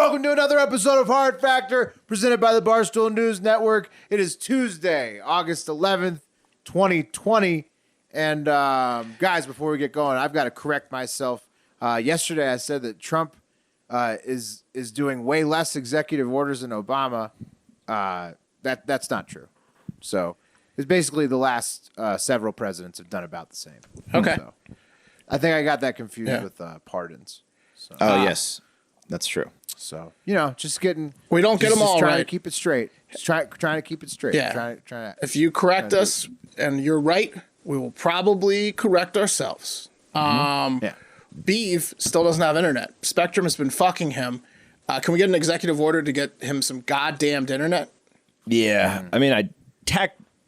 Welcome to another episode of Hard Factor, presented by the Barstool News Network. It is Tuesday, August 11th, 2020. And guys, before we get going, I've got to correct myself. Yesterday, I said that Trump is doing way less executive orders than Obama. That's not true. So it's basically the last several presidents have done about the same. Okay. So, I think I got that confused with pardons. So, yes, that's true. So, you know, just getting... We don't get them all trying right. to keep it straight. Just trying to keep it straight. Yeah. Trying to, if you correct us and you're right, we will probably correct ourselves. yeah. Beeve still doesn't have internet. Spectrum has been fucking him. Can we get an executive order to get him some goddamned internet? Yeah, I mean, I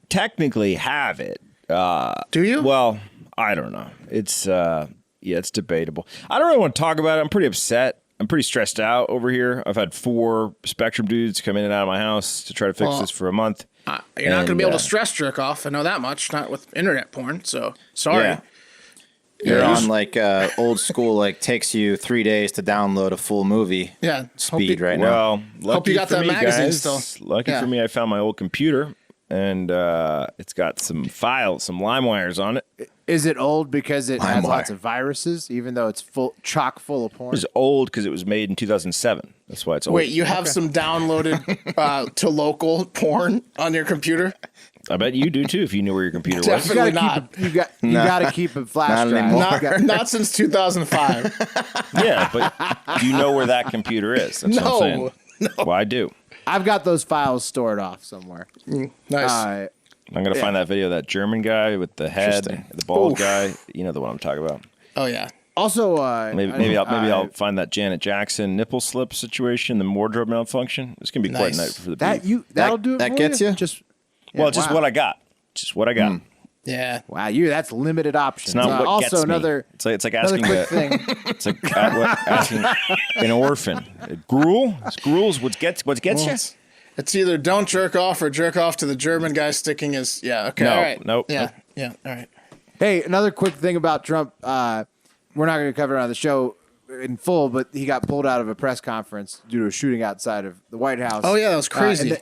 technically have it. Do you? Well, I don't know. It's it's debatable. I don't really want to talk about it. I'm pretty upset. I'm pretty stressed out over here. I've had 4 Spectrum dudes come in and out of my house to try to fix this for a month. You're not going to be able to stress jerk off. I know that much. Not with internet porn. So sorry. Yeah. You're on like old school, like takes you 3 days to download a full movie. Yeah. Speed right now. Well, lucky Hope you got for that me, magazine guys. still. Lucky Yeah. for me, I found my old computer, and it's got some files, some LimeWires on it. Is it old because it has LimeWire. lots of viruses, even though it's chock full of porn? It was old because it was made in 2007. That's why it's old. Wait, you have some downloaded to local porn on your computer? I bet you do too if you knew where your computer was. Definitely not. You got to keep a flash Not drive. anymore. Not since 2005. Yeah, but you know where that computer is. That's what I'm saying. No. Well, I do. I've got those files stored off somewhere. Nice. I'm going to find that video of that German guy with the head, the bald guy. You know the one I'm talking about. Oh, yeah. Also, Maybe I'll find that Janet Jackson nipple slip situation, the wardrobe malfunction. It's going to be quite a night for the beef. that'll do it. that for gets you? Just Just what I got. Just what I got. Yeah. wow, that's limited options. It's not what also gets another. me. It's like Another asking quick thing. It's like asking an orphan. Gruel? Gruel's what gets you? It's either don't jerk off or jerk off to the German guy sticking his... Yeah, okay, No, all right. nope, Yeah, nope. yeah, all right. Hey, another quick thing about Trump. We're not going to cover it on the show in full, but he got pulled out of a press conference due to a shooting outside of the White House. Oh, yeah, that was crazy.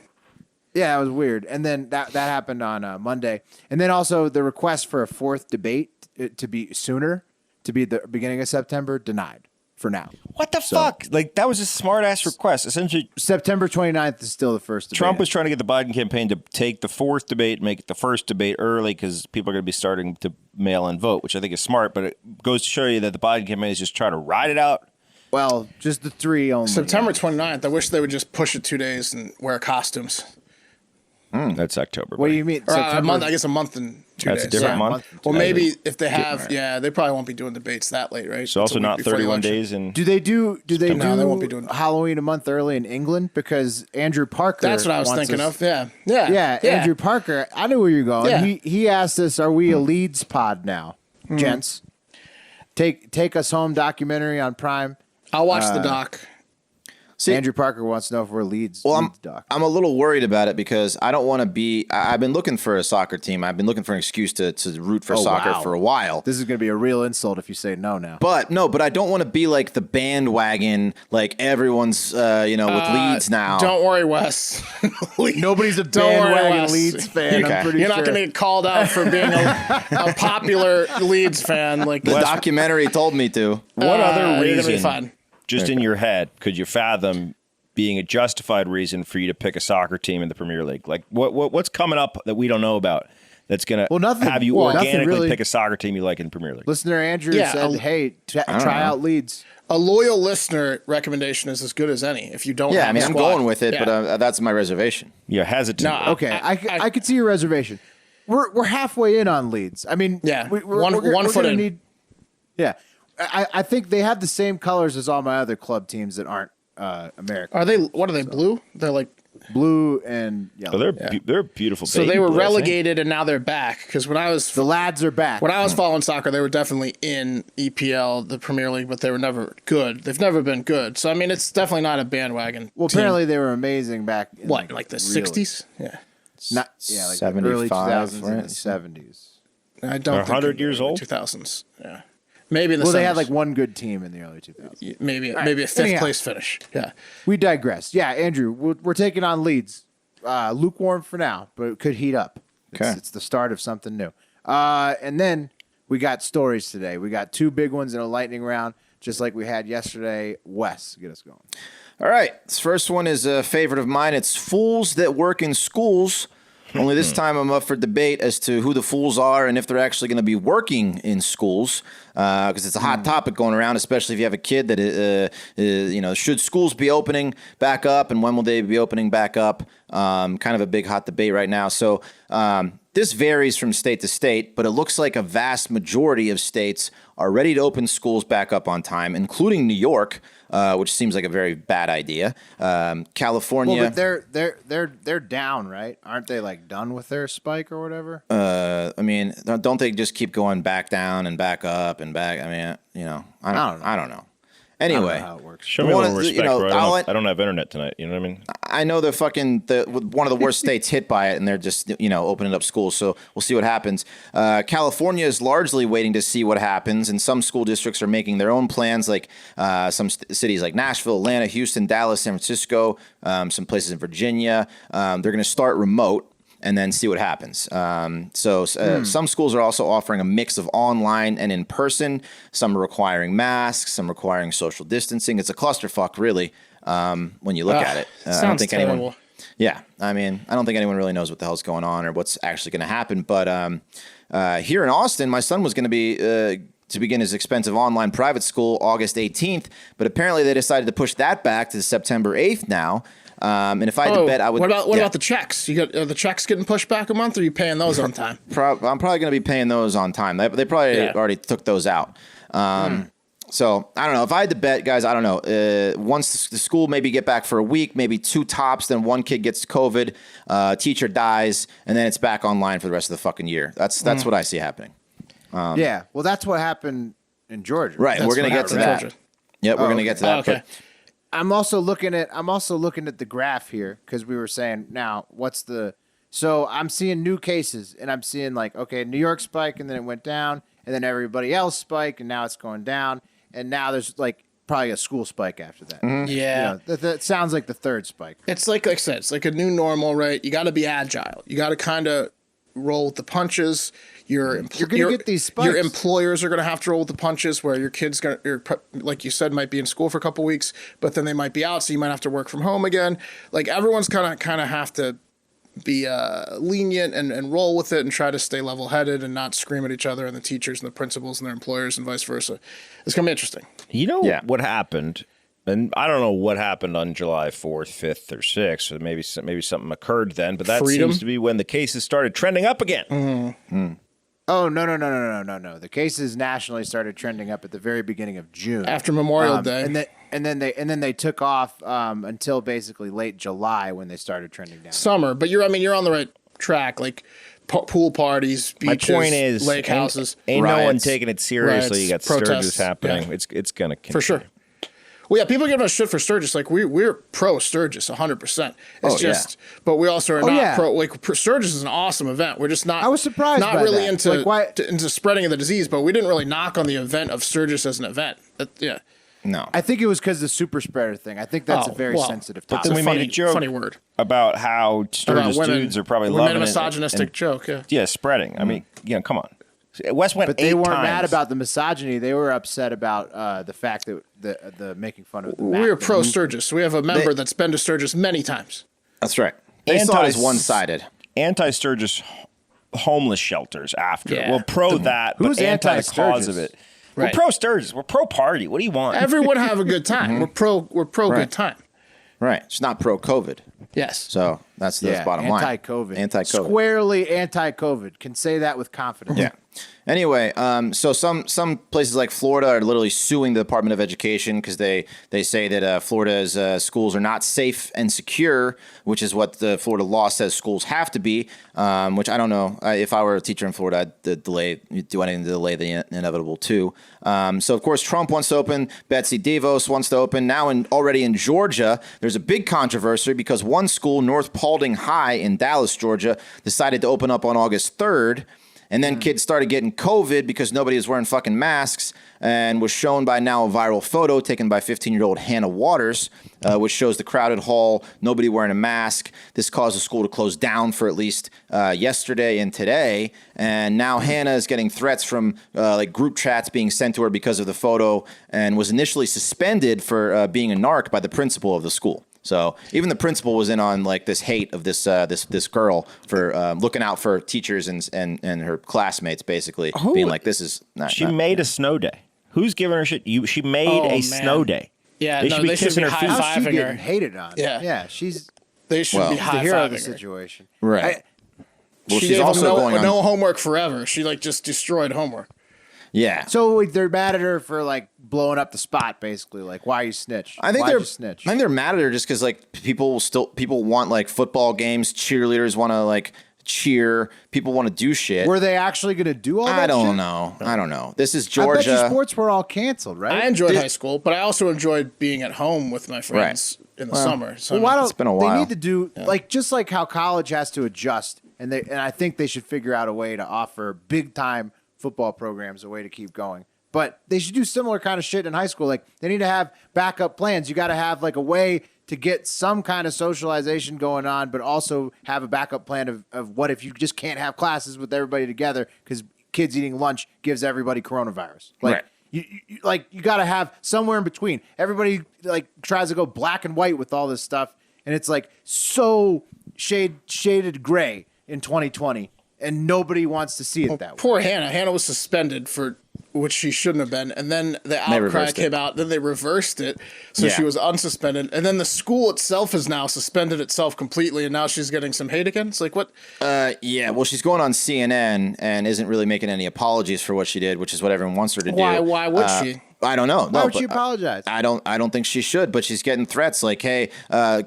Yeah, it was weird. And then that happened on Monday. And then also the request for a 4th debate to be sooner, to be the beginning of September, denied for now. What the fuck? Like, that was a smart-ass request. Essentially, September 29th is still the first debate. Trump was trying to get the Biden campaign to take the 4th debate, make it the first debate early because people are going to be starting to mail and vote, which I think is smart. But it goes to show you that the Biden campaign is just trying to ride it out. Well, just the 3 only. September 29th. I wish they would just push it 2 days and wear costumes. That's October. What do buddy. you mean? Or a month, I guess a month and 2 days. That's a different Yeah, month. Well, maybe if they have, they probably won't be doing debates that late, right? It's also It's a week not before the 31 election. days. And Do they do No, they won't be doing- Halloween a month early in England? Because Andrew Parker. That's what I was wants thinking us- of. Yeah. Yeah, Andrew Parker. I knew where you're going. Yeah. He asked us, "Are we a Leeds pod now, gents? Take us home documentary on Prime." I'll watch the doc. See, Andrew Parker wants to know if we're Leeds. well, Leeds doc. I'm a little worried about it because I don't want to be. I've been looking for a soccer team. I've been looking for an excuse to root for soccer wow. for a while. This is going to be a real insult if you say no now. But I don't want to be like the bandwagon, like everyone's, with Leeds now. Don't worry, Wes. Nobody's a Don't worry, bandwagon Wes. Leeds fan. Okay. I'm pretty You're sure. not going to get called out for being a popular Leeds fan. Like The documentary told me to. what other you're gonna be reason, fine. just in your head, could you fathom being a justified reason for you to pick a soccer team in the Premier League? Like, what's coming up that we don't know about that's going to have you organically really. pick a soccer team you like in the Premier League? Listener Andrew Yeah, said, "Hey, try out Leeds." A loyal listener recommendation is as good as any. If you don't, Yeah, have I mean, a I'm squad. going with it, Yeah. but that's my reservation. You're hesitant. No, Okay, I could see your reservation. We're halfway in on Leeds. I mean, Yeah, we're one we're foot gonna in. Yeah, I think they have the same colors as all my other club teams that aren't American. Are they? What are they? Blue? They're like. Blue and yellow. So they're beautiful. So baby they were blue, I think. relegated and now they're back. Because when I was The lads are back. following soccer, they were definitely in EPL, the Premier League, but they were never good. They've never been good. So I mean, it's definitely not a bandwagon. Well, team. apparently they were amazing back in What, like the really- '60s? Yeah. Not like the early 75, 2000s and right? the 70s. I don't. They're think 100 they're years old? 2000s. Yeah. Maybe in the Well, they had 70s. like one good team in the early 2000s. maybe a fifth Anyhow. place finish. Yeah. We digress. Yeah, Andrew, we're taking on Leeds. Lukewarm for now, but it could heat up. Okay. It's the start of something new. And then we got stories today. We got 2 big ones in a lightning round, just like we had yesterday. Wes, get us going. All right. This first one is a favorite of mine. It's fools that work in schools. Only this time I'm up for debate as to who the fools are and if they're actually going to be working in schools, because it's a hot topic going around, especially if you have a kid that, should schools be opening back up and when will they be opening back up? Kind of a big hot debate right now. So this varies from state to state, but it looks like a vast majority of states are ready to open schools back up on time, including New York, which seems like a very bad idea. California. Well, but they're down, right? Aren't they like done with their spike or whatever? I mean, don't they just keep going back down and back up and back? I mean, I don't know. I don't know Anyway, how it works. Show me a little One- respect, you know, bro. I'll- I don't have internet tonight. You know what I mean? I know they're one of the worst states hit by it, and they're just opening up schools. So we'll see what happens. California is largely waiting to see what happens, and some school districts are making their own plans, like some cities like Nashville, Atlanta, Houston, Dallas, San Francisco, some places in Virginia. They're going to start remote and then see what happens. Some schools are also offering a mix of online and in person. Some are requiring masks, some requiring social distancing. It's a clusterfuck, really, when you look at it. I don't Sounds think terrible. anyone. Yeah, I mean, I don't think anyone really knows what the hell's going on or what's actually going to happen. But here in Austin, my son was going to be to begin his expensive online private school August 18th, but apparently they decided to push that back to September 8th now. And if I had to bet, I would. What about the checks? Are the checks getting pushed back a month, or are you paying those on time? I'm probably going to be paying those on time. They probably already took those out. So I don't know. If I had to bet, guys, I don't know. Once the school maybe get back for a week, maybe 2 tops, then one kid gets COVID, teacher dies, and then it's back online for the rest of the fucking year. That's what I see happening. Yeah, well, that's what happened in Georgia. Right. We're going to get to that. Georgia. Yep, we're going to get to that. Okay. But I'm also looking at the graph here because we were saying now so I'm seeing new cases and I'm seeing like, okay, New York spike and then it went down and then everybody else spike and now it's going down and now there's like probably a school spike after that. Yeah. That sounds like the third spike. It's like I said, it's like a new normal, right? You got to be agile. You got to kind of roll with the punches. You're gonna get these spikes. Your employers are going to have to roll with the punches. Where your kids, like you said, might be in school for a couple weeks, but then they might be out, so you might have to work from home again. Like everyone's kind of have to be lenient and roll with it and try to stay level headed and not scream at each other and the teachers and the principals and their employers and vice versa. It's gonna be interesting. You know what happened? And I don't know what happened on July 4th, 5th, or 6th. Or maybe something occurred then, but that Freedom? seems to be when the cases started trending up again. Oh, no. The cases nationally started trending up at the very beginning of June. After Memorial Day. And then they took off until basically late July when they started trending down. Summer, but you're on the right track. Like pool parties, beaches, My point is, lake houses. ain't no one riots. taking it seriously. Riots, You got protests, Sturgis happening. yeah. It's going to continue. For sure. Well, yeah, people give us shit for Sturgis. Like we're pro Sturgis, 100%. It's just, but we also are not pro. Like Sturgis is an awesome event. We're just not. I was surprised Not by really that. into Like, why- into spreading of the disease, but we didn't really knock on the event of Sturgis as an event. Yeah. no. I think it was because the super spreader thing. I think that's a very well, sensitive But topic. then we made a joke funny word about how Sturgis about women. dudes are probably we loving made a it misogynistic and- joke. Yeah. Yeah, spreading. I mean, come on. Wes went But they 8 weren't times. mad about the misogyny. They were upset about the fact that the making fun of the We're Mac- pro Sturgis. We have a member that's been to Sturgis many times. That's right. They saw it as Anti- one-sided. Anti-Sturgis homeless shelters after. Yeah. Well, pro that, but Who's anti the anti-Sturgis? cause of it. Right. We're pro Sturgis. We're pro party. What do you want? Everyone have a good time. We're pro Right. good time. Right. It's not pro-COVID. Yes. So that's the bottom line. anti-COVID. Anti-COVID. Squarely anti-COVID. Can say that with confidence. Yeah. Anyway, so some places like Florida are literally suing the Department of Education because they say that Florida's schools are not safe and secure, which is what the Florida law says schools have to be. Which I don't know. If I were a teacher in Florida, I'd do anything to delay the inevitable too. So of course Trump wants to open. Betsy DeVos wants to open. Now already in Georgia, there's a big controversy because one school, North Paulding High in Dallas, Georgia, decided to open up on August 3rd. And then kids started getting COVID because nobody was wearing fucking masks, and was shown by now a viral photo taken by 15-year-old Hannah Waters, which shows the crowded hall, nobody wearing a mask. This caused the school to close down for at least yesterday and today. And now Hannah is getting threats from like group chats being sent to her because of the photo, and was initially suspended for being a narc by the principal of the school. So even the principal was in on like this hate of this girl for looking out for teachers and her classmates, basically being like, this is not. She made a snow day. Who's giving her shit? She made a snow day. Yeah, they should be kissing her feet. How's she high-fiving getting her. hated on? Yeah. They should be The hero of the high-fiving her. situation. Right. Well, she's she gave also them going on. no homework forever. She like just destroyed homework. Yeah. So they're mad at her for like blowing up the spot, basically. Like, why you snitch? I think Why'd you snitch? I think they're mad at her just because like people want like football games. Cheerleaders want to like cheer. People want to do shit. Were they actually going to do all that? I don't shit? know. I don't know. This is I Georgia. bet you sports were all canceled, right? I enjoyed high school, but I also enjoyed being at home with my friends in the summer. So Well, why don't It's been a while. they need to do like just like how college has to adjust, and I think they should figure out a way to offer big time football programs a way to keep going. But they should do similar kind of shit in high school. Like they need to have backup plans. You got to have like a way to get some kind of socialization going on, but also have a backup plan of what if you just can't have classes with everybody together because kids eating lunch gives everybody coronavirus. Like, Right. You got to have somewhere in between. Everybody like tries to go black and white with all this stuff, and it's like so shaded gray in 2020, and nobody wants to see it that way. poor Hannah. Hannah was suspended for which she shouldn't have been, and then the outcry reversed came it. out. Then they reversed it, so Yeah. she was unsuspended, and then the school itself has now suspended itself completely, and now she's getting some hate again. It's like what? Yeah, well, she's going on CNN and isn't really making any apologies for what she did, which is what everyone wants her to do. Why would she? I don't know. Why No, would she but, apologize? I don't think she should, but she's getting threats like, hey,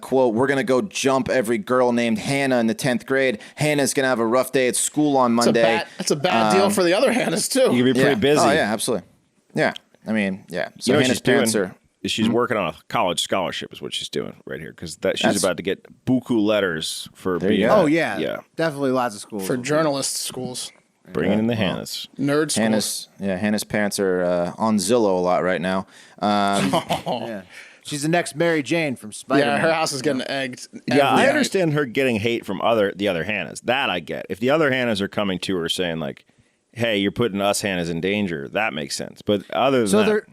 quote, we're going to go jump every girl named Hannah in the 10th grade. Hannah's going to have a rough day at school on Monday. It's a bad deal for the other Hannahs too. You could be pretty busy. Oh, yeah, absolutely. Yeah. I mean, yeah. So You know what Hannah's she's doing? parents are... She's working on a college scholarship is what she's doing right here because she's That's- about to get buku letters for you being go. Oh yeah, yeah, definitely lots of schools for journalist schools, bringing in the Hannahs. nerd schools. Hannah's parents are on Zillow a lot right now. Yeah. She's the next Mary Jane from Spider-Man. Yeah, her house is getting egged. Yeah, I every night. understand her getting hate from the other Hannahs. That I get. If the other Hannahs are coming to her saying like, "Hey, you're putting us Hannahs in danger," that makes sense. But other than So that, they're.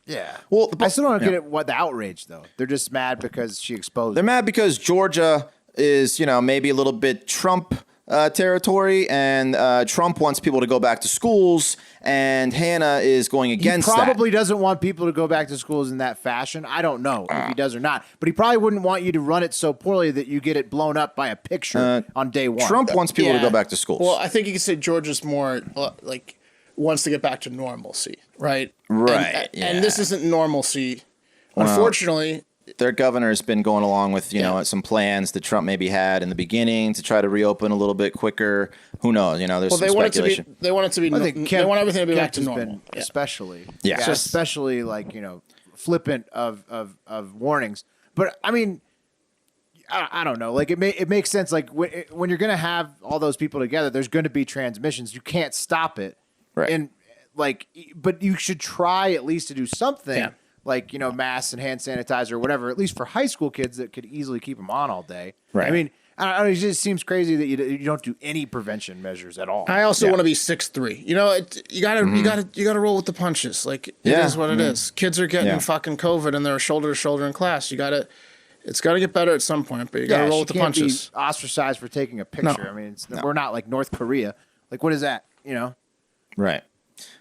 Yeah. Well, I still don't get it. What the outrage though? They're just mad because she exposed. They're mad because Georgia is, maybe a little bit Trump territory, and Trump wants people to go back to schools, and Hannah is going He against probably doesn't want people to go back to schools in that fashion. I don't know if he does or not, but he probably wouldn't want you to run it so poorly that you get it blown up by a picture on day one. that. Trump wants people to Yeah. go back to schools. Well, I think you could say Georgia's more like wants to get back to normalcy, right? Right, And this isn't normalcy. Unfortunately, Their governor has been going along with, some plans that Trump maybe had in the beginning to try to reopen a little bit quicker. Who knows? There's some they want it to speculation. be. They want it to be. I think They want everything to be Kemp back to has normal. been Yeah. especially, Yeah. especially like flippant of warnings. But I mean, I don't know. Like it makes sense. Like when you're gonna have all those people together, there's going to be transmissions. You can't stop it, Right. And but you should try at least to do something. Yeah. Like masks and hand sanitizer or whatever, at least for high school kids that could easily keep them on all day. Right. I mean, I don't know, it just seems crazy that you don't do any prevention measures at all. I also want to be 6'3". You gotta roll with the punches. Like it Yeah, is what it is. Kids are getting fucking COVID and they're shoulder to shoulder in class. It's gotta get better at some point, but you gotta roll with the can't be punches. ostracized for taking a picture. I mean, we're not like North Korea. Like, what is that? Right.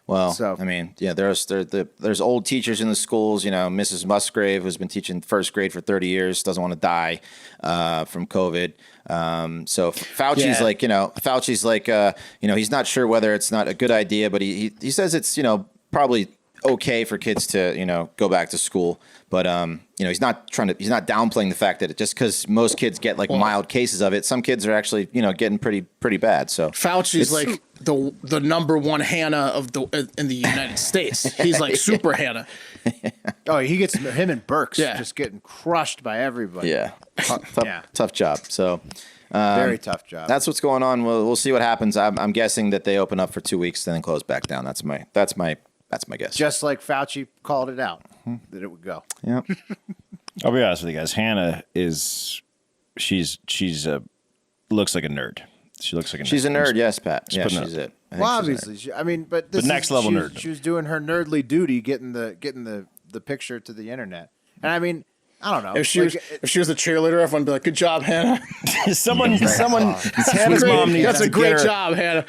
Well, So- I mean, yeah, there's old teachers in the schools. Mrs. Musgrave, who's been teaching first grade for 30 years, doesn't want to die from COVID. So Fauci's he's not sure whether it's not a good idea, but he says it's probably okay for kids to go back to school, but he's not downplaying the fact that just because most kids get mild cases of it, some kids are actually getting pretty bad. So Fauci's like the number one Hannah in the United States. He's like super Hannah. Oh, he gets him and Burks Yeah. just getting crushed by everybody. yeah, Yeah. tough job. So Very tough job. That's what's going on. We'll see what happens. I'm guessing that they open up for 2 weeks, then close back down. That's my guess. Just like Fauci called it out that it would go. Yeah. I'll be honest with you guys. Hannah looks like a nerd. She looks like a nerd. She's a nerd, yes, Pat. Yeah, putting she's it. I think Well, she's a nerd. obviously, but this next level nerd. She was doing her nerdly duty, getting the picture to the internet. And I mean, I don't know. If she was a cheerleader, everyone would be like, "Good job, Hannah." someone. Hannah's Great- mom needs That's to a great get her, job, Hannah.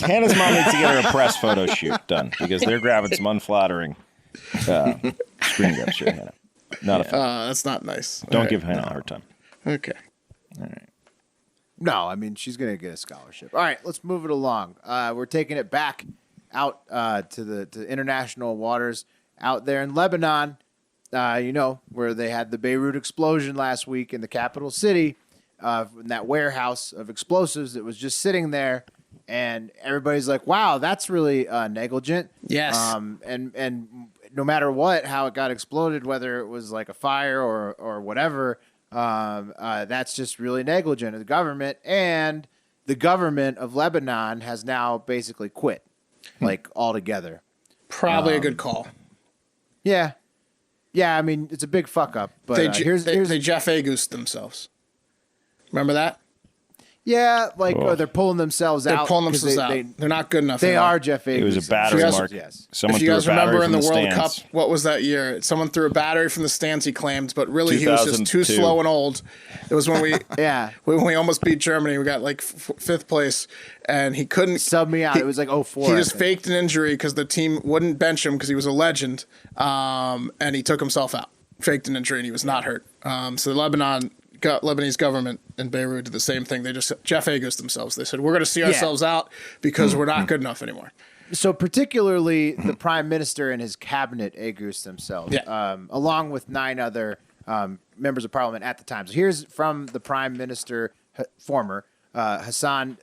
Hannah's mom needs to get her a press photo shoot done because they're grabbing some unflattering screen grabs here, Hannah. Not a fan. That's not nice. Don't give Hannah a hard time. Okay. All right. No, I mean, she's going to get a scholarship. All right, let's move it along. We're taking it back out to international waters out there in Lebanon, where they had the Beirut explosion last week in the capital city, in that warehouse of explosives that was just sitting there. And everybody's like, wow, that's really negligent. Yes. And no matter how it got exploded, whether it was like a fire or whatever, that's just really negligent of the government. And the government of Lebanon has now basically quit, like altogether. Probably a good call. Yeah. Yeah, I mean, it's a big fuck up. But They here's Jeff Agused themselves. Remember that? yeah, like they're pulling themselves They're out. pulling 'cause themselves out. They're not good enough. They anymore. are Jeff Agustin. It was a battery guys- mark. Yes. Someone If you threw guys a battery remember in from the World stands. Cup, what was that year? Someone threw a battery from the stands, he claimed, but really he was just too 2002. slow and old. It was when we Yeah. when we almost beat Germany. We got like fifth place, and he couldn't Sub me out. It was like 04. He I just think. faked an injury because the team wouldn't bench him because he was a legend, and he took himself out. Faked an injury and he was not hurt. So the Lebanese government in Beirut did the same thing. They just Jeff Agused themselves. They said, we're going to see ourselves out because we're not good enough anymore. So particularly the prime minister and his cabinet Agus themselves, Yeah. along with 9 other members of parliament at the time. So here's from the prime minister, former Hassan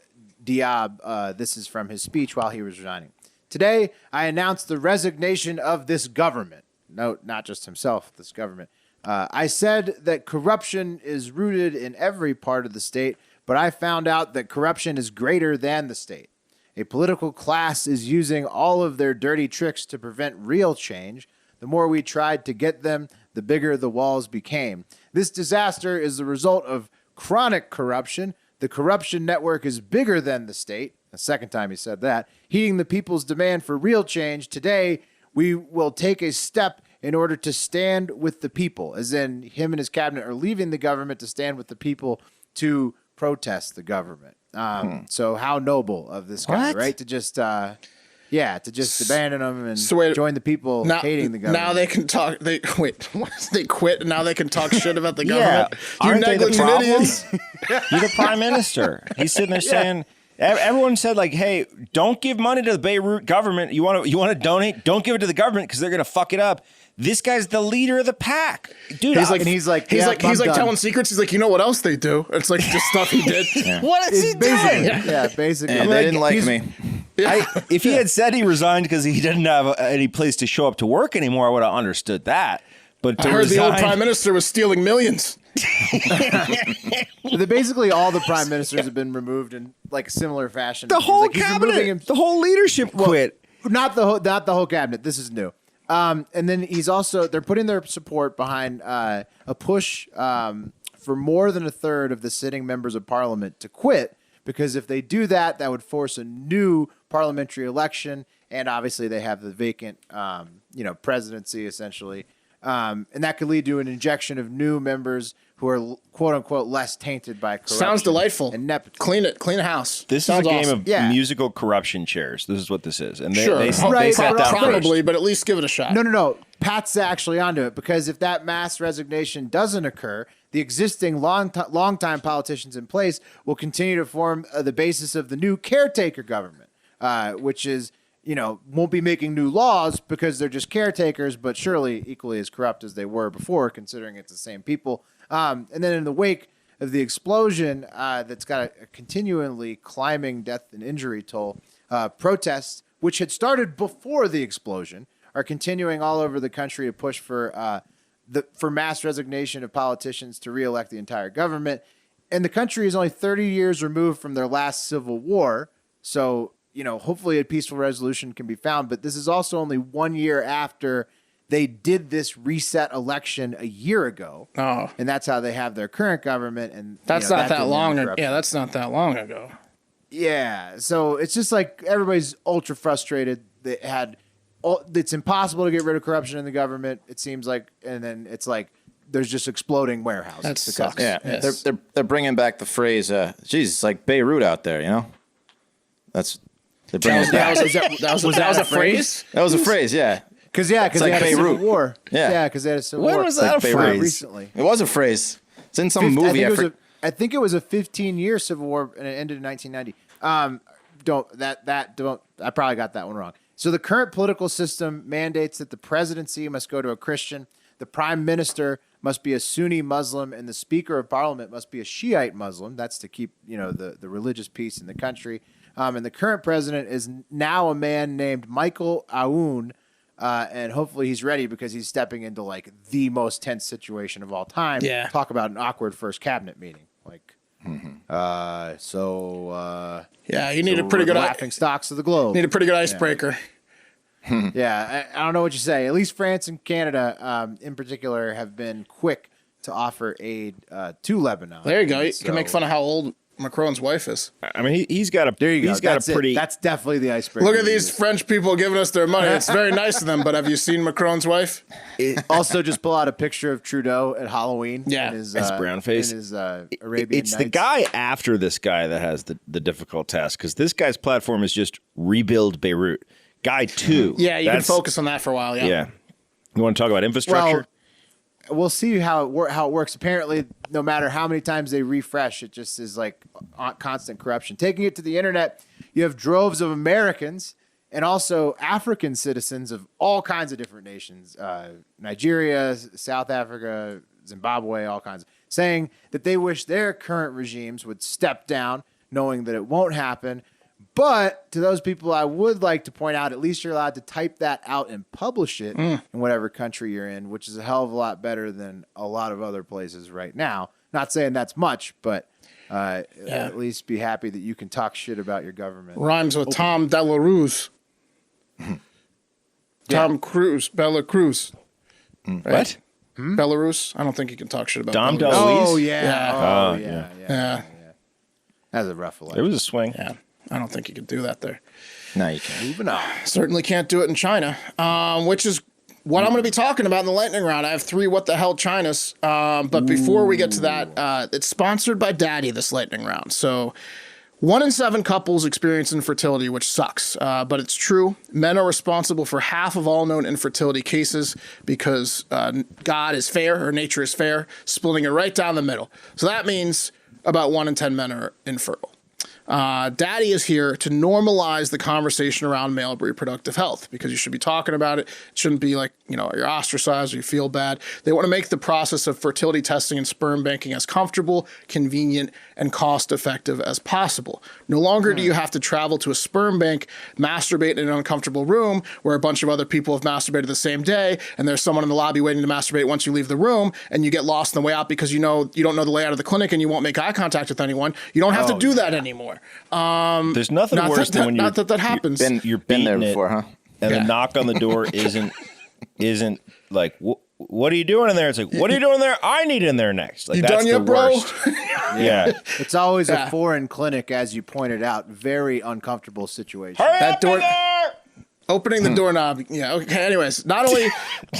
Diab. This is from his speech while he was resigning. Today, I announced the resignation of this government. No, not just himself, this government. I said that corruption is rooted in every part of the state, but I found out that corruption is greater than the state. A political class is using all of their dirty tricks to prevent real change. The more we tried to get them, the bigger the walls became. This disaster is the result of chronic corruption. The corruption network is bigger than the state. The second time he said that. Heeding the people's demand for real change, today we will take a step in order to stand with the people, as in him and his cabinet are leaving the government to stand with the people to protest the government. So how noble of this guy, What? right? To just abandon them and So wait, join the people hating the government. Now they can talk. They quit, and now they can talk shit about the Yeah. government. You Aren't they the negligent problem? idiots. You're the prime minister. He's sitting there saying, everyone said like, hey, don't give money to the Beirut government. You want to donate? Don't give it to the government because they're going to fuck it up. This guy's the leader of the pack, dude. He's like, he's like he's I'm done. telling secrets. He's like, you know what else they do? It's like just stuff he did. what is he Basically, doing? yeah, basically. And they didn't like he's- me. If he had said he resigned because he didn't have any place to show up to work anymore, I would have understood that. But to I heard the old resign- prime minister was stealing millions. Basically, all the prime ministers have been removed in like a similar fashion. the It's whole like he's removing cabinet, him- the whole leadership quit. not the whole cabinet. This is new. And then they're putting their support behind a push for more than a third of the sitting members of parliament to quit, because if they do that, that would force a new parliamentary election, and obviously they have the vacant presidency essentially, and that could lead to an injection of new members who are quote unquote less tainted by corruption. Sounds delightful. And nepotism. Clean a house. This Sounds is a game awesome. of Yeah. musical corruption chairs. This is what this is. And they, Sure, they, Right, they sat but down probably, first. but at least give it a shot. No. Pat's actually onto it, because if that mass resignation doesn't occur, the existing long-time politicians in place will continue to form the basis of the new caretaker government, which is, won't be making new laws because they're just caretakers, but surely equally as corrupt as they were before, considering it's the same people. And then in the wake of the explosion that's got a continually climbing death and injury toll, protests, which had started before the explosion, are continuing all over the country to push for mass resignation of politicians to reelect the entire government. And the country is only 30 years removed from their last civil war. So, hopefully a peaceful resolution can be found. But this is also only 1 year after they did this reset election a year ago. Oh. And that's how they have their current government. And That's not that long ago. Yeah, that's not that long ago. Yeah. So it's just like everybody's ultra frustrated. It's impossible to get rid of corruption in the government, it seems like. And then it's like there's just exploding warehouses. That sucks. Yeah, Yes. they're bringing back the phrase, geez, it's like Beirut out there, They're bringing it back. That was a phrase? That was a phrase, yeah. Because like they had a civil Beirut. war. Yeah. Because they had a civil When war. was that a phrase? Recently. It was a phrase. It's in some movie. I think it was a 15-year civil war, and it ended in 1990. I probably got that one wrong. So the current political system mandates that the presidency must go to a Christian, the prime minister must be a Sunni Muslim, and the speaker of parliament must be a Shiite Muslim. That's to keep the religious peace in the country. And the current president is now a man named Michael Aoun, and hopefully he's ready because he's stepping into like the most tense situation of all time. Yeah. Talk about an awkward first cabinet meeting. Like, Yeah, you need a pretty good laughing stocks of the globe. Need a pretty good icebreaker. Yeah, I don't know what you say. At least France and Canada, in particular, have been quick to offer aid to Lebanon. There you go. You can make fun of how old Macron's wife is. I mean, he's got a. There you go. He's got That's a pretty. That's definitely the icebreaker. Look at these French people giving us their money. It's very nice of them, but have you seen Macron's wife? Also, just pull out a picture of Trudeau at Halloween. Yeah. in his, His brown face. In his Arabian It's the Nights. guy after this guy that has the difficult task because this guy's platform is just rebuild Beirut. Guy 2. Yeah, you can focus on that for a while. Yeah. You want to talk about infrastructure? Well, we'll see how it works. Apparently, no matter how many times they refresh, it just is like constant corruption. Taking it to the internet, you have droves of Americans and also African citizens of all kinds of different nations, Nigeria, South Africa, Zimbabwe, all kinds, saying that they wish their current regimes would step down, knowing that it won't happen. But to those people, I would like to point out, at least you're allowed to type that out and publish it in whatever country you're in, which is a hell of a lot better than a lot of other places right now. Not saying that's much, but at least be happy that you can talk shit about your government. Rhymes with Tom Delarose. Tom Cruise, Bella Cruz. Right? What? Belarus? I don't think you can talk shit about Dom Belarus. DeLuise? Oh, yeah. Yeah. Yeah. That's a rough election. It was a swing. Yeah. I don't think you can do that there. No, you can't. Moving on. Certainly can't do it in China, which is what I'm going to be talking about in the lightning round. I have 3 what the hell Chinas. But before we get to that, it's sponsored by Daddy, this lightning round. So 1 in 7 couples experience infertility, which sucks. But it's true. Men are responsible for half of all known infertility cases because God is fair, or nature is fair, splitting it right down the middle. So that means about 1 in 10 men are infertile. Daddy is here to normalize the conversation around male reproductive health because you should be talking about it. It shouldn't be like, you're ostracized or you feel bad. They want to make the process of fertility testing and sperm banking as comfortable, convenient, and cost-effective as possible. No longer do you have to travel to a sperm bank, masturbate in an uncomfortable room where a bunch of other people have masturbated the same day, and there's someone in the lobby waiting to masturbate once you leave the room, and you get lost on the way out because you don't know the layout of the clinic and you won't make eye contact with anyone. You don't have to do that anymore. There's nothing worse than when not that happens. you're Been there beating before, huh? and the knock on the door isn't like, what are you doing in there? It's like, what are you doing there? I need in there next. Like, You that's done yet, the bro? worst. Yeah. It's always a foreign clinic, as you pointed out. Very uncomfortable situation. Hurry That up door- in there! Opening the doorknob. Yeah, okay. Anyways, not only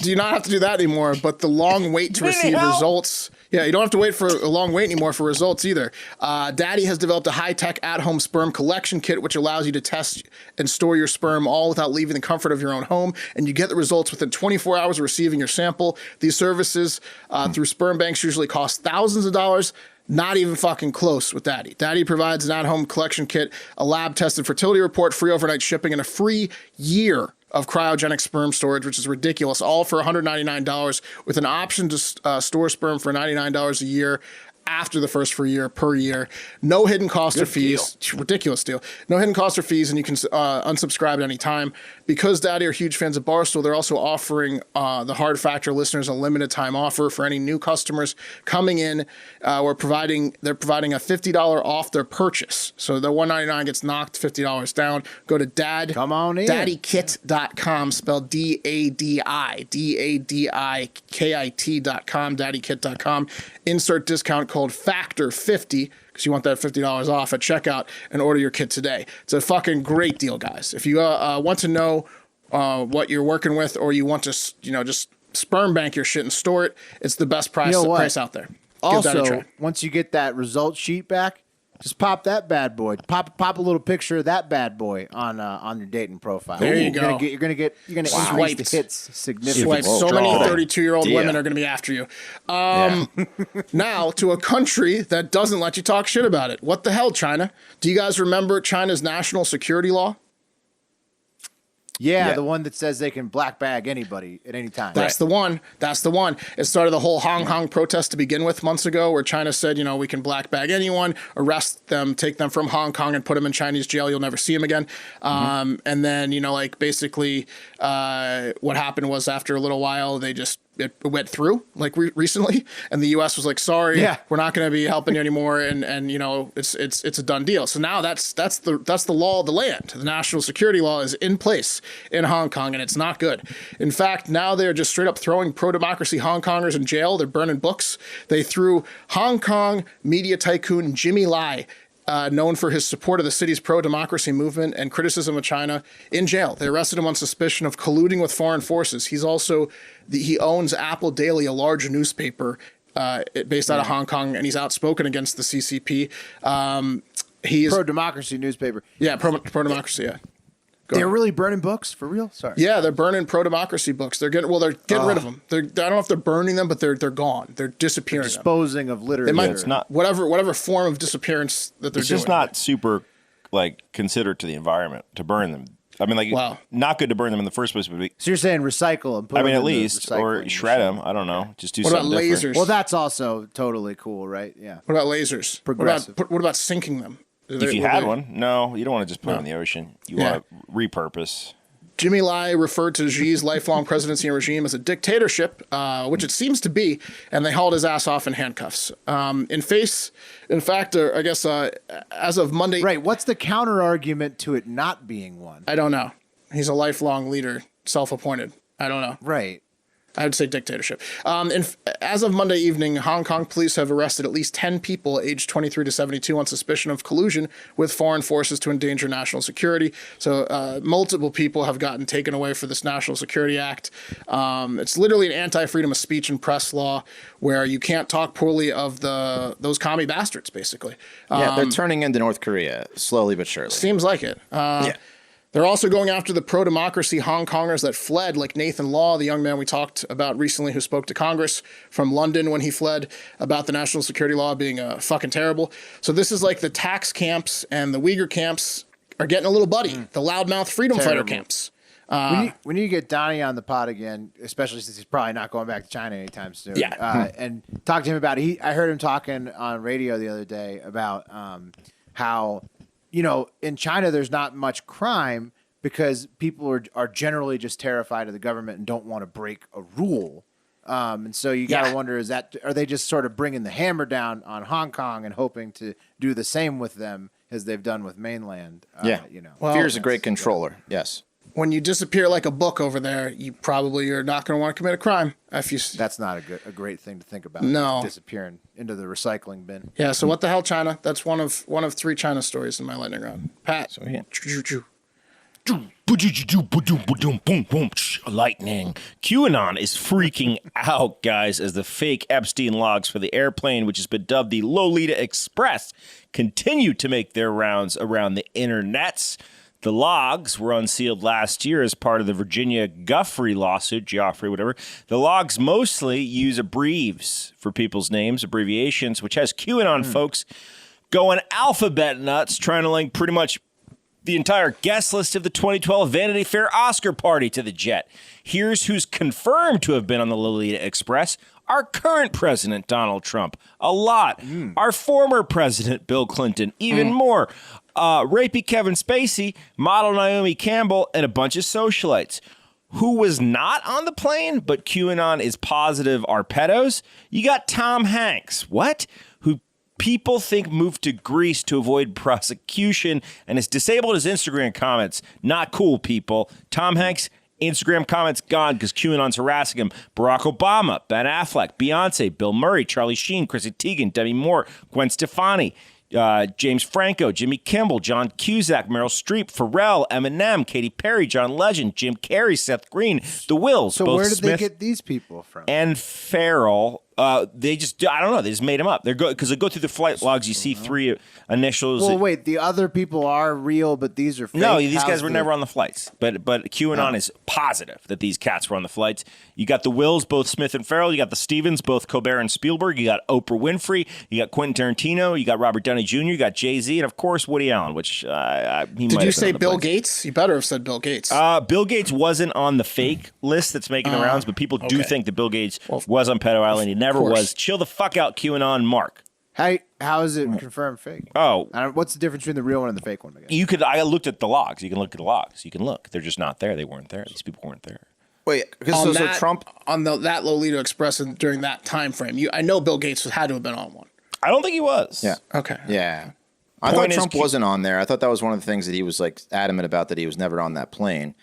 do you not have to do that anymore, but the long wait to receive results. Yeah, you don't have to wait for a long wait anymore for results either. Daddy has developed a high-tech at-home sperm collection kit, which allows you to test and store your sperm all without leaving the comfort of your own home, and you get the results within 24 hours of receiving your sample. These services through sperm banks usually cost thousands of dollars. Not even fucking close with Daddy. Daddy provides an at-home collection kit, a lab-tested fertility report, free overnight shipping, and a free year of cryogenic sperm storage, which is ridiculous, all for $199 with an option to store sperm for $99 a year after the first free year per year. No hidden costs or fees. Ridiculous deal. No hidden costs or fees, and you can unsubscribe at any time. Because Daddy are huge fans of Barstool, they're also offering the Hard Factor listeners a limited time offer for any new customers coming in. They're providing a $50 off their purchase. So the $199 gets knocked $50 down. Go to daddykit.com, spelled DADI, daddykit.com. Insert discount code FACTOR50 because you want that $50 off at checkout and order your kit today. It's a fucking great deal, guys. If you want to know what you're working with, or you want to, just sperm bank your shit and store it, it's the best price out there. Give that a Also, try. once you get that result sheet back, just pop that bad boy. Pop a little picture of that bad boy on your dating profile. There you go. You're gonna increase the hits significantly. So many strong. 32-year-old women are going to be after you. Now to a country that doesn't let you talk shit about it. What the hell, China? Do you guys remember China's national security law? Yeah, the one that says they can black bag anybody at any time. That's the one. That's the one. It started the whole Hong Kong protest to begin with months ago, where China said, we can black bag anyone, arrest them, take them from Hong Kong and put them in Chinese jail. You'll never see them again. And then, basically what happened was after a little while, it went through recently, and the U.S. was like, sorry, we're not going to be helping you anymore. And it's a done deal. So now that's the law of the land. The national security law is in place in Hong Kong, and it's not good. In fact, now they're just straight up throwing pro-democracy Hong Kongers in jail. They're burning books. They threw Hong Kong media tycoon Jimmy Lai, known for his support of the city's pro-democracy movement and criticism of China, in jail. They arrested him on suspicion of colluding with foreign forces. He owns Apple Daily, a large newspaper based out of Hong Kong, and he's outspoken against the CCP. He's pro-democracy newspaper. Yeah, pro-democracy. Yeah. They're really burning books for real. Sorry. Yeah, they're burning pro-democracy books. They're getting rid of them. I don't know if they're burning them, but they're gone. They're disappearing. Disposing of literature. They might, it's not whatever form of disappearance that they're doing. It's just not super considerate to the environment to burn them. I mean, not good to burn them in the first place. But So you're saying recycle and put them at in least, the or recycling shred machine. them. I don't know. Just do What about something lasers? different. Well, that's also totally cool, right? Yeah. What about lasers? Progressive. What about sinking them? If you had one, no, you don't want to just put them in the ocean. You Yeah. want to repurpose. Jimmy Lai referred to Xi's lifelong presidency and regime as a dictatorship, which it seems to be, and they hauled his ass off in handcuffs. In fact, I guess as of Monday... Right, what's the counter argument to it not being one? I don't know. He's a lifelong leader, self-appointed. I don't know. Right. I would say dictatorship. As of Monday evening, Hong Kong police have arrested at least 10 people aged 23 to 72 on suspicion of collusion with foreign forces to endanger national security. So multiple people have gotten taken away for this National Security Act. It's literally an anti-freedom of speech and press law where you can't talk poorly of those commie bastards, basically. They're turning into North Korea slowly but surely. Seems like it. They're also going after the pro-democracy Hong Kongers that fled, like Nathan Law, the young man we talked about recently who spoke to Congress from London when he fled about the national security law being fucking terrible. So this is like the tax camps and the Uyghur camps are getting a little buddy, the loudmouth freedom fighter camps. We need to get Donnie on the pod again, especially since he's probably not going back to China anytime soon. Yeah. And talk to him about it. I heard him talking on radio the other day about how, in China there's not much crime because people are generally just terrified of the government and don't want to break a rule. And so you got to wonder, are they just sort of bringing the hammer down on Hong Kong and hoping to do the same with them as they've done with mainland? Fear is a great controller. Yes. When you disappear like a book over there, you probably are not going to want to commit a crime. That's not a great thing to think about. No. Disappearing into the recycling bin. Yeah, so what the hell, China? That's one of 3 China stories in my lightning round. Pat. So, yeah. Lightning. QAnon is freaking out, guys, as the fake Epstein logs for the airplane, which has been dubbed the Lolita Express, continue to make their rounds around the internets. The logs were unsealed last year as part of the Virginia Guffrey lawsuit, Geoffrey, whatever. The logs mostly use abbreviations for people's names, abbreviations, which has QAnon folks going alphabet nuts, trying to link pretty much the entire guest list of the 2012 Vanity Fair Oscar party to the jet. Here's who's confirmed to have been on the Lolita Express. Our current president, Donald Trump, a lot. Our former president, Bill Clinton, even more. Rapey Kevin Spacey, model Naomi Campbell, and a bunch of socialites. Who was not on the plane, but QAnon is positive are pedos? You got Tom Hanks. What? Who people think moved to Greece to avoid prosecution and has disabled his Instagram comments. Not cool, people. Tom Hanks, Instagram comments gone because QAnon's harassing him. Barack Obama, Ben Affleck, Beyonce, Bill Murray, Charlie Sheen, Chrissy Teigen, Demi Moore, Gwen Stefani, James Franco, Jimmy Kimmel, John Cusack, Meryl Streep, Pharrell, Eminem, Katy Perry, John Legend, Jim Carrey, Seth Green, The Wills. So both where did Smith they get these people from? and Farrell. They just, I don't know. They just made them up. They're good because they go through the flight logs. You see 3 initials. Well, wait, the other people are real, but these are fake? No, these guys How's were the- never on the flights. But QAnon is positive that these cats were on the flights. You got the Wills, both Smith and Farrell. You got the Stevens, both Colbert and Spielberg. You got Oprah Winfrey. You got Quentin Tarantino. You got Robert Downey Jr. You got Jay-Z. And, of course, Woody Allen, which he might Did have you been say on the Bill planes. Gates? You better have said Bill Gates. Bill Gates wasn't on the fake list that's making the rounds, but people do think that Bill Gates was on Pedo Island. He never course. was. Chill the fuck out, QAnon, Mark. How is it confirmed fake? Oh, What's the difference between the real one and the fake one? I guess? you could. I looked at the logs. You can look at the logs. You can look. They're just not there. They weren't there. These people weren't there. Wait, on so that, Trump. on that Lolita Express during that time frame. I know Bill Gates had to have been on one. I don't think he was. Yeah. Okay. Yeah. I Point thought is, Trump wasn't on there. I thought that was one of the things that he was like adamant about, that he was never on that plane.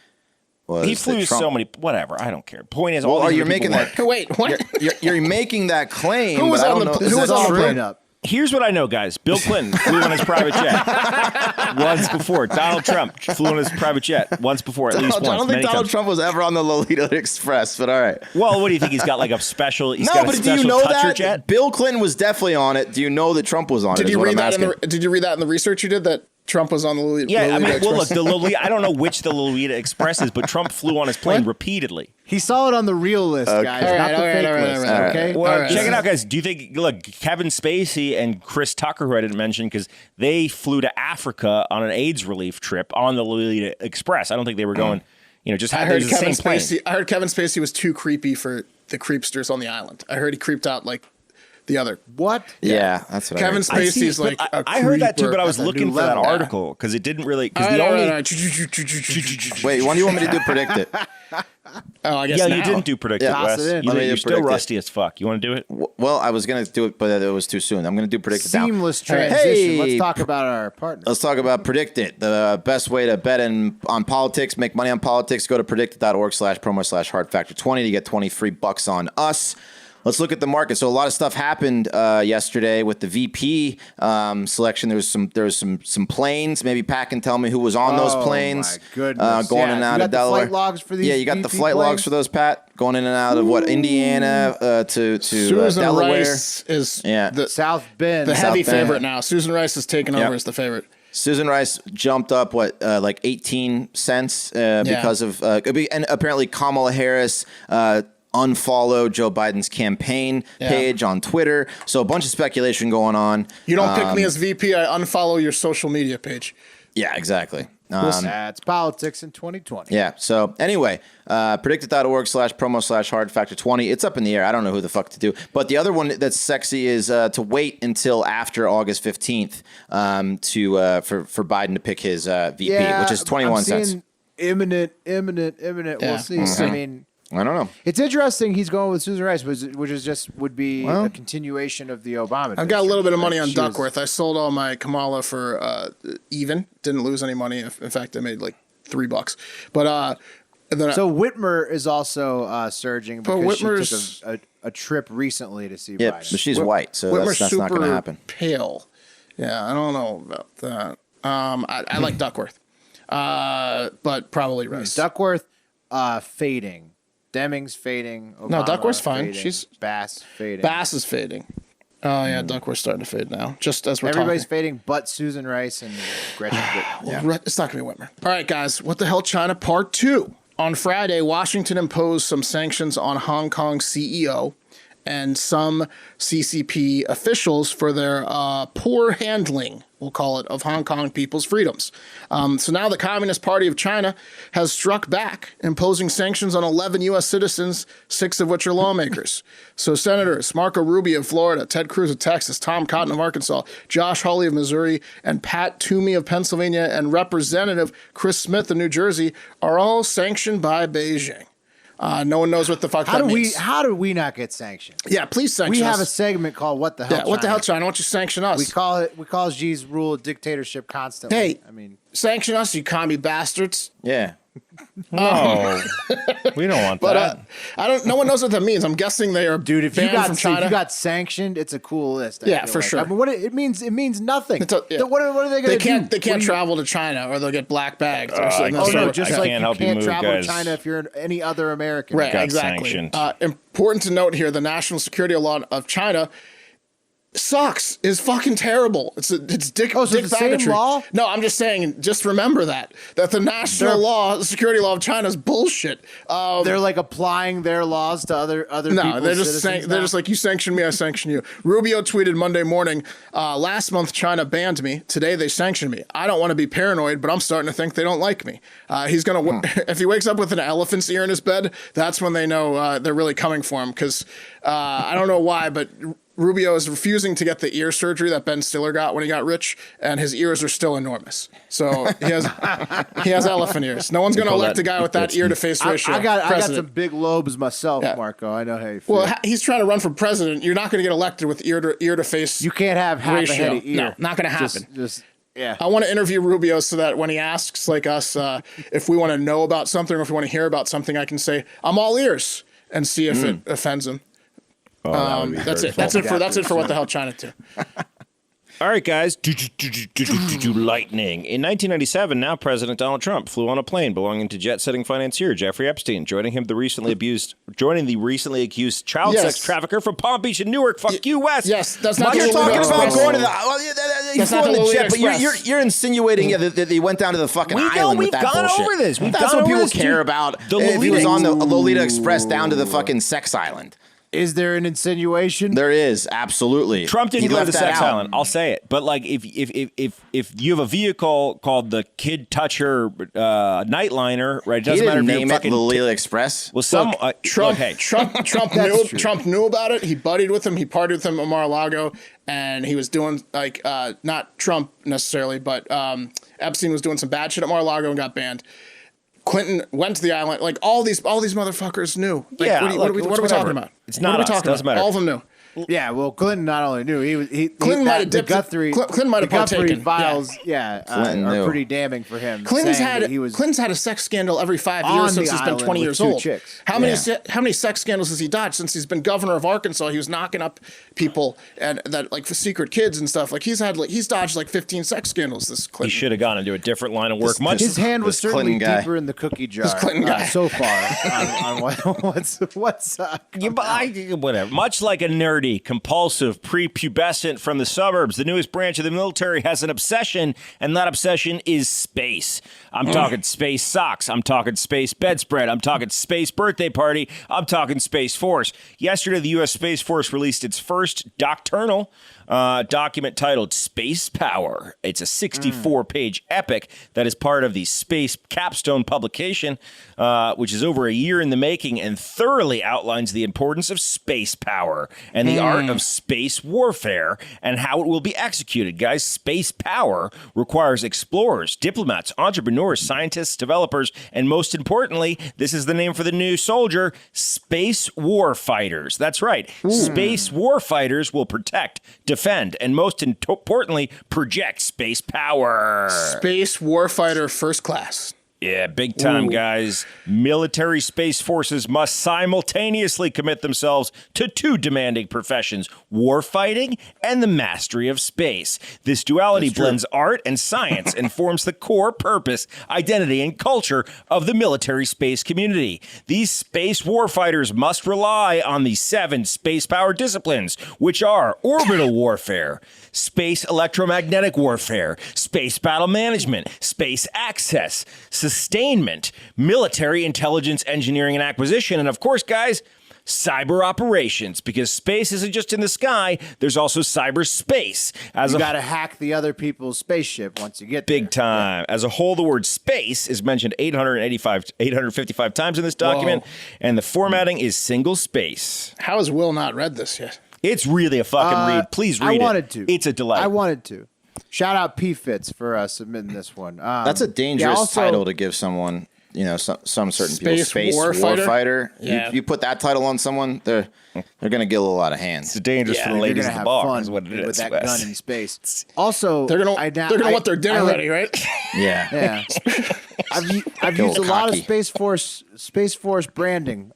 Was He flew that Trump, so many. Whatever. I don't care. Point is, Well, all these you're other people making weren't. that. Wait, what? You're making that claim. Who was but I on don't the- know. who Is was that on the true? plane? Up. Here's what I know, guys. Bill Clinton flew on his private jet once before. Donald Trump flew on his private jet once before, at least I once. don't think many Donald times. Trump was ever on the Lolita Express, but all right. Well, what do you think? He's got like a special. He's No, got a but do special you know toucher that jet. Bill Clinton was definitely on it? Do you know that Trump was on it? Did is you what read I'm that? asking. Did you read that in the research you did that Trump was on the Lolita? Yeah, I Lolita mean, well, look, Express? the Lolita. I don't know which the Lolita Express is, but Trump flew on his plane repeatedly. He saw it on the real list, guys, All not right, the all right, fake all right, list. all right. Okay. Well, All right. check it out, guys. Do you think, look, Kevin Spacey and Chris Tucker, who I didn't mention, because they flew to Africa on an AIDS relief trip on the Lolita Express. I don't think they were going, just I had heard the Kevin same plane. Spacey. I heard Kevin Spacey was too creepy for the creepsters on the island. I heard he creeped out like the other. What? Yeah, that's what Kevin I heard. Spacey's like a I heard that too, creeper but I was at the looking new for that level. article because it didn't really. Because All the right, only. all right. Wait, when do you want me to do predict it? Oh, I guess Yeah, now. you didn't do predict Yeah, it, toss Wes. it in. You, Let me you're do still predict it. rusty as fuck. You want to do it? Well, I was gonna do it, but it was too soon. I'm gonna do predict it now. Seamless Hey. transition. Let's talk about our partner. Let's talk about Predict It, the best way to bet on politics, make money on politics. Go to predictit.org/promo/hard factor 20 to get 20 free bucks on us. Let's look at the market. So a lot of stuff happened yesterday with the VP selection. There was some planes. Maybe Pat can tell me who was on those planes. My goodness. Going Yeah, in and you out got of the Delaware. flight logs for these Yeah, you got the VP flight logs planes? for those, Pat. Going in and out of what, Indiana to Susan Delaware. Rice is Yeah. the South Bend. heavy South Bend. favorite now. Susan Rice is taking Yep. over as the favorite. Susan Rice jumped up like 18 cents because of and apparently Kamala Harris unfollowed Joe Biden's campaign page on Twitter. So a bunch of speculation going on. You don't pick me as VP, I unfollow your social media page. Yeah, exactly. That's politics in 2020. Yeah. So anyway, predictit.org/promo/hard factor 20. It's up in the air. I don't know who the fuck to do. But the other one that's sexy is to wait until after August 15th for Biden to pick his VP, which is 21 I'm cents. seeing imminent. Yeah. We'll see. I mean, I don't know. it's interesting. He's going with Susan Rice, which would be a continuation of the Obama. I've got a little bit of money on She was- Duckworth. I sold all my Kamala for even. Didn't lose any money. In fact, I made like $3. But and then So Whitmer is also surging But because Whitmer's- she took a trip recently to see Yeah, Biden. but she's white, so Whitmer's that's not going to super happen. Pale. Yeah, I don't know about that. I like Duckworth, but probably Rice. Duckworth fading. Deming's fading. No, Obama Duckworth's fine. fading, She's- Bass fading. Bass is fading. Oh yeah, Duckworth's starting to fade now. Just as we're Everybody's talking. fading, but Susan Rice and Gretchen Whitmer. Well, it's not going to be Whitmer. All right, guys. What the hell, China? Part 2. On Friday, Washington imposed some sanctions on Hong Kong CEO and some CCP officials for their poor handling, we'll call it, of Hong Kong people's freedoms. So now the Communist Party of China has struck back, imposing sanctions on 11 U.S. citizens, 6 of which are lawmakers. So Senators Marco Rubio of Florida, Ted Cruz of Texas, Tom Cotton of Arkansas, Josh Hawley of Missouri, and Pat Toomey of Pennsylvania, and Representative Chris Smith of New Jersey are all sanctioned by Beijing. No one knows what the fuck that means. How do we not get sanctioned? Yeah, please sanction us. We have a segment called "What the Hell?" Yeah, what the hell, China? Why don't you sanction us? We call Xi's rule of dictatorship constantly. Hey, I mean, sanction us, you commie bastards. Yeah. No, we don't want that. I don't. No one knows what that means. I'm guessing they are dude, if you banned from China. if you got sanctioned, it's a cool list. I Yeah, feel for like. sure. I mean, what it means nothing. Yeah. What are they going to do? They can't travel to China, or they'll get black bagged. Or something. Oh no, I just can't like help you you can't move, travel guys. to China if you're any other American. Right, Got exactly. sanctioned. Important to note here: the national security law of China sucks. Is fucking terrible. It's dick. Oh, so dick it's the same faggotry. law? No, I'm just saying. Just remember that the national law, the security law of China is bullshit. They're like applying their laws to other No, people's they're just citizens they're now? just like, you sanction me, I sanction you. Rubio tweeted Monday morning, last month China banned me. Today they sanctioned me. I don't want to be paranoid, but I'm starting to think they don't like me. He's gonna if he wakes up with an elephant's ear in his bed, that's when they know they're really coming for him. Because I don't know why, but Rubio is refusing to get the ear surgery that Ben Stiller got when he got rich, and his ears are still enormous. So he has elephant ears. No one's going to elect a guy with that ear to face ratio. I got president. some big lobes myself, Yeah. Marco. I know how you feel. Well, he's trying to run for president. You're not going to get elected with ear to face. You can't have half ratio. a head of ear. No, not going to happen. Just yeah. I want to interview Rubio so that when he asks like us if we want to know about something or if we want to hear about something, I can say I'm all ears and see if it offends him. That's it. That's it for What the Hell China 2. All right, guys. Lightning. In 1997, now President Donald Trump flew on a plane belonging to jet-setting financier Jeffrey Epstein, joining the recently accused child sex trafficker from Palm Beach and Newark. Fuck you, West. Yes, that's not You're the talking Lolita about Express. going to the. Well, you That's flew not on the the Lolita jet, but Express. you're insinuating that he went down to the fucking island with that bullshit. We've gone over this. That's what people care about. If he was on the Lolita Express down to the fucking sex island. Is there an insinuation? There is, absolutely. Trump didn't He go to the left that sex out. island. I'll say it. But like, if you have a vehicle called the Kid Toucher Nightliner, right? It He doesn't matter didn't if name you're it fucking Lolita Express. Well, some Trump, hey, Trump knew about it. He buddied with him. He partied with him at Mar-a-Lago, and he was doing like not Trump necessarily, but Epstein was doing some bad shit at Mar-a-Lago and got banned. Clinton went to the island. Like all these motherfuckers knew. Like, Yeah, what are we whatever. talking about? It's What not are we us. talking Doesn't about? matter. All of them knew. Yeah, well, Clinton not only knew Clinton might have the dipped. Guthrie. Clinton might have the Guthrie partaken. files, Clinton are knew. pretty damning for him. Clinton's saying had that he was Clinton's had a sex scandal every 5 on years since the he's been island 20 with years two old. chicks. How many sex scandals has he dodged since he's been governor of Arkansas? He was knocking up people and that like for secret kids and stuff. Like he's dodged like 15 sex scandals. This he Clinton. should have gone into a different line of work. his hand was this certainly Clinton guy. deeper in the cookie jar Clinton guy. so far on what's Yeah, but whatever. Much like a nerdy, compulsive, prepubescent from the suburbs, the newest branch of the military has an obsession, and that obsession is space. I'm talking space socks. I'm talking space bedspread. I'm talking space birthday party. I'm talking Space Force. Yesterday, the U.S. Space Force released its first doctrinal document titled Space Power. It's a 64-page epic that is part of the Space Capstone publication, which is over a year in the making and thoroughly outlines the importance of space power and the art of space warfare and how it will be executed. Guys, space power requires explorers, diplomats, entrepreneurs, scientists, developers, and most importantly, this is the name for the new soldier, space warfighters. That's right. Space warfighters will protect, defend, and most importantly, project space power. Space warfighter first class. Yeah, big time, guys. Military space forces must simultaneously commit themselves to two demanding professions, warfighting and the mastery of space. This duality blends art and science and forms the core purpose, identity, and culture of the military space community. These space warfighters must rely on the 7 space power disciplines, which are orbital warfare, space electromagnetic warfare, space battle management, space access, sustainment, military intelligence, engineering, and acquisition, and of course, guys, cyber operations, because space isn't just in the sky. There's also cyberspace. You got to hack the other people's spaceship once you get there. Big time. As a whole, the word space is mentioned 855 times in this document, and the formatting is single space. How has Will not read this yet? It's really a fucking read. Please read it. I wanted to. It's a delight. I wanted to. Shout out P-Fits for submitting this one. That's a dangerous title to give someone. You know, some certain people. Space warfighter. Yeah. You put that title on someone, they're going to get a little out of hand. It's dangerous for the ladies at the bar. Is what it is with that gun in space. Also, they're gonna want their dinner ready, right? Yeah. I've used a lot of Space Force branding,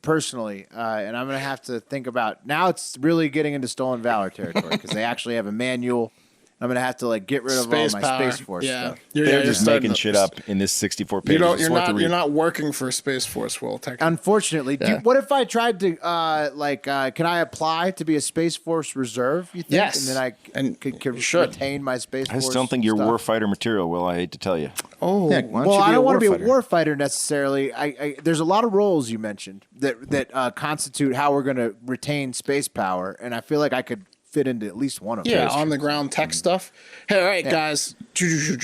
personally, and I'm gonna have to think about. Now it's really getting into stolen valor territory because they actually have a manual. I'm gonna have to get rid of all my Space Force stuff. They're just making shit up in this 64 pages. You're not working for Space Force, Will. Unfortunately, what if I tried to can I apply to be a Space Force reserve? You think? Yes, and then I could retain my Space Force. I just don't think you're warfighter material, Will. I hate to tell you. Oh, yeah, I don't want to be a warfighter necessarily. There's a lot of roles you mentioned that constitute how we're going to retain space power, and I feel like I could fit into at least one of those. Yeah, on the ground tech stuff. Hey, all right, guys.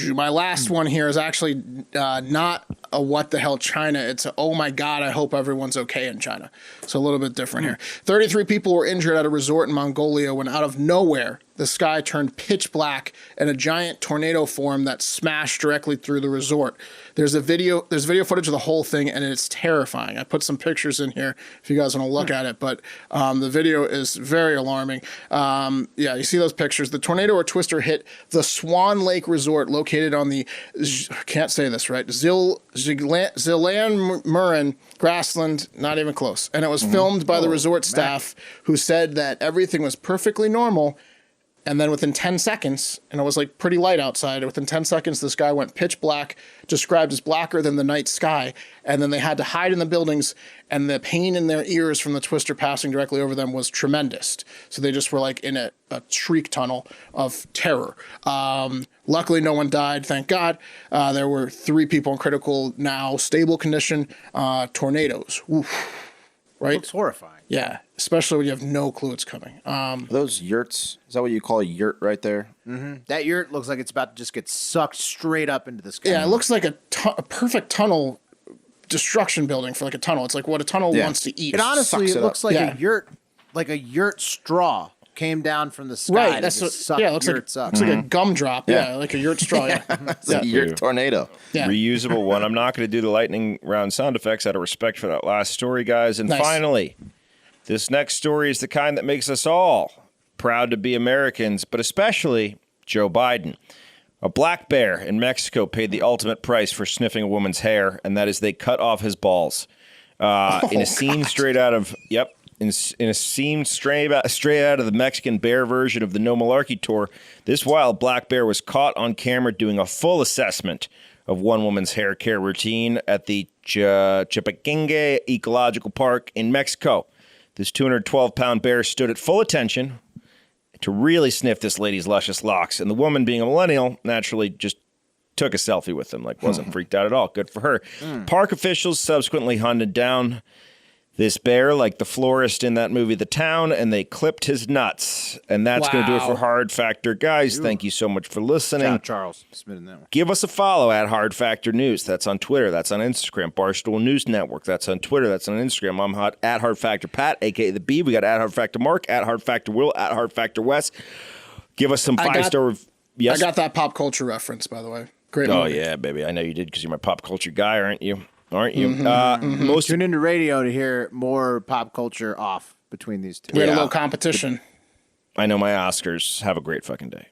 My last one here is actually not a what the hell China. It's a, oh my God, I hope everyone's okay in China. So a little bit different here. 33 people were injured at a resort in Mongolia when out of nowhere, the sky turned pitch black and a giant tornado formed that smashed directly through the resort. There's video footage of the whole thing, and it's terrifying. I put some pictures in here if you guys want to look at it, but the video is very alarming. You see those pictures. The tornado or twister hit the Swan Lake Resort located on the, can't say this right, Zillan grassland, not even close. And it was filmed by the resort staff who said that everything was perfectly normal. And then within 10 seconds, and it was pretty light outside, within 10 seconds, the sky went pitch black, described as blacker than the night sky. And then they had to hide in the buildings, and the pain in their ears from the twister passing directly over them was tremendous. So they just were in a shriek tunnel of terror. Luckily, no one died, thank God. There were 3 people in critical, now stable condition. Tornadoes. Oof. Right? Looks horrifying. Yeah, especially when you have no clue it's coming. Those yurts, is that what you call a yurt right there? Mm-hmm. That yurt looks like it's about to just get sucked straight up into the sky. Yeah, it looks like a perfect tunnel destruction building for a tunnel. It's like what a tunnel wants to eat. It honestly looks like a yurt straw came down from the sky. Right, that's what, it looks like a gumdrop. Yeah, like a yurt straw. Yeah. It's a yurt tornado. Yeah. Reusable one. I'm not going to do the lightning round sound effects out of respect for that last story, guys. And finally, this next story is the kind that makes us all proud to be Americans, but especially Joe Biden. A black bear in Mexico paid the ultimate price for sniffing a woman's hair, and that is they cut off his balls. In a scene straight out of in a scene straight out of the Mexican bear version of the No Malarkey tour, this wild black bear was caught on camera doing a full assessment of one woman's hair care routine at the Chipaquingue Ecological Park in Mexico. This 212-pound bear stood at full attention to really sniff this lady's luscious locks, and the woman, being a millennial, naturally just took a selfie with him, wasn't freaked out at all. Good for her. Park officials subsequently hunted down this bear like the florist in that movie The Town, and they clipped his nuts. And that's going to do it for Hard Factor. Guys, thank you so much for listening. Shout out Charles. Submitting that one. Give us a follow at Hard Factor News. That's on Twitter. That's on Instagram. Barstool News Network. That's on Twitter. That's on Instagram. I'm at Hard Factor Pat, a.k.a. The B. We got at Hard Factor Mark, at Hard Factor Will, at Hard Factor Wes. Give us some 5-star... Yes? I got that pop culture reference, by the way. Great movie. Oh, yeah, baby. I know you did because you're my pop culture guy, aren't you? Tune into radio to hear more pop culture off between these two. We had a little competition. I know my Oscars. Have a great fucking day.